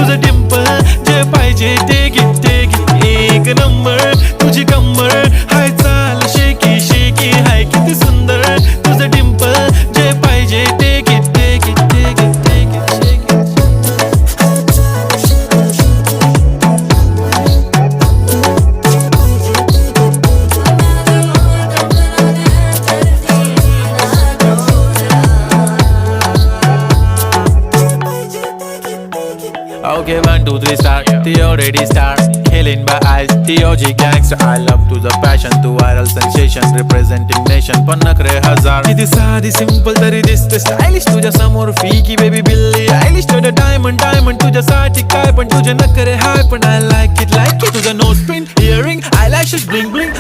तुझं डिंपल जे पाहिजे ते घे एक नंबर तुझी कंबर हाय चाल शेकी शेकी हाय किती सुंदर तुझं डिंपल जे पाहिजे ते घे Okay, 1, 2, 3 star, the already star. Killing by eyes, the OG gangster. I love to the passion, to viral sensation, representing nation. पन्नकरे हजार किती साधी simple तरी दिसते stylish तुझ्या समोर फीकी baby बिल्ली Eilish to the diamond तुझ्यासाठी काय पण तुझे नखरे हाय पण I like it तुझं nose print, earring, eyelashes bling bling